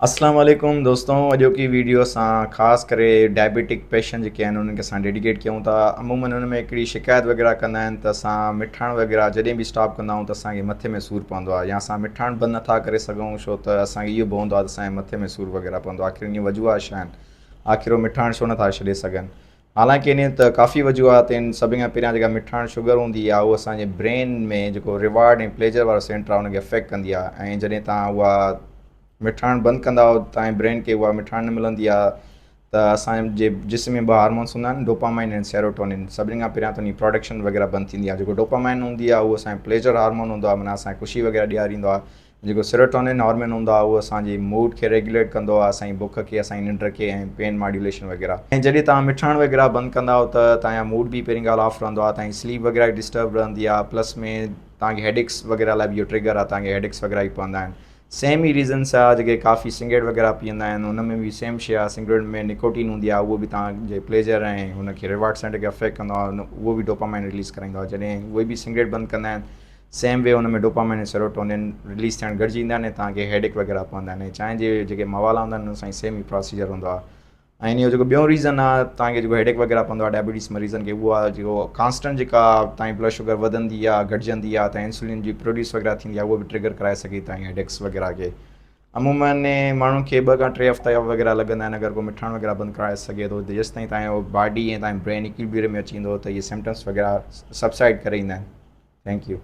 अस्सलाम वालेकुम दोस्तों, अॼो की वीडियो असां ख़ासि करे डायबिटिक पेशेंट जेके आहिनि उन्हनि खे असां डेडिकेट कयूं था। अमूमन हुन में हिकिड़ी शिकायत वग़ैरह कंदा आहिनि त असां मिठाण वग़ैरह जॾहिं बि स्टॉप कंदा आहियूं त असांखे मथे में सूरु पवंदो आहे या असां मिठाण बंदि नथा करे सघूं छो त असांखे इहो भवंदो आहे त असांजे मथे में सूरु वग़ैरह पवंदो आहे। आख़िर इन वजूहात छा आहिनि? आख़िर उहो मिठाण छो नथा छॾे सघनि? हालांकि इन त काफ़ी वजूहात आहिनि। सभिनि खां पहिरियां जेका मिठाण शुगर हूंदी आहे उहा असांजे ब्रेन में जेको रिवार्ड ऐं प्लेजर वारो सेंटर आहे उनखे अफेक्ट कंदी आहे ऐं जॾहिं तव्हां उहा मिठाण बंदि कंदा तव्हांजे ब्रेन खे उहा मिठाण न मिलंदी आहे त असांजे जिस्म में ॿ हार्मोन्स हूंदा आहिनि, डोपामाइन ऐं सेरोटोनिन। सभिनी खां पहिरियां त उन जी प्रोडक्शन वग़ैरह बंदि थींदी आहे। जेको डोपामाइन हूंदी आहे उहो असांजो प्लेजर हार्मोन हूंदो आहे, माना असांखे ख़ुशी वग़ैरह ॾियारींदो आहे। जेको सेरोटोनिन हार्मोन हूंदो आहे उहो असांजी मूड खे रेगुलेट कंदो आहे, असांजी बुख खे, असांजी निंड खे ऐं पेन मॉड्यूलेशन वग़ैरह। ऐं जॾहिं तव्हां मिठाण वग़ैरह बंदि कंदा त तव्हांजा मूड बि पहिरीं ॻाल्हि ऑफ रहंदो आहे, तव्हांजी स्लीप वग़ैरह डिस्टर्ब रहंदी आहे, प्लस में तव्हांखे हेडेक्स वग़ैरह लाइ बि इहो ट्रिगर आहे, तव्हांखे हेडेक्स वग़ैरह बि पवंदा आहिनि। सेम ई रीज़न्स आहे जेके काफ़ी सिगरेट वग़ैरह पीअंदा आहिनि उन में बि सेम शइ आहे। सिगरेट में निकोटीन हूंदी आहे, उहो बि तव्हांजे प्लेजर ऐं हुनखे रिवार्ड सेंटर खे अफेक्ट कंदो आहे, उहो बि डोपामाइन रिलीज़ कराईंदो आहे। जॾहिं उहे बि सिगरेट बंदि कंदा आहिनि सेम वे हुन में डोपामाइन ऐं सेरोटोनिन रिलीज़ थियणु घटिजी ईंदा आहिनि ऐं तव्हांखे हेडेक वग़ैरह पवंदा आहिनि। ऐं चांहि जे जेके मवाला हूंदा आहिनि उन सां सेम ई प्रोसीजर हूंदो आहे। ऐं इन जो जेको ॿियों रीज़न आहे तव्हांखे जेको हेडेक वग़ैरह पवंदो आहे डायबिटीज़ मरीज़नि खे, उहो आहे जेको कांस्टेंट जेका तव्हांजी ब्लड शुगर वधंदी आहे घटिजंदी आहे त इंसुलिन जी प्रोड्यूस वग़ैरह थींदी आहे, उहो बि ट्रिगर कराए सघे तव्हांजी हेडेक्स वग़ैरह खे। अमूमन माण्हुनि खे 2 खां 3 हफ़्ता वग़ैरह लॻंदा आहिनि अगरि को मिठाण वग़ैरह बंदि कराए सघे थो, जेसि ताईं तव्हांजो बॉडी ऐं तव्हांजो ब्रेन इक्विलिब्रियम में अची वेंदो त इहे सिम्टम्स वग़ैरह सबसाइड करे ईंदा आहिनि। Thank U.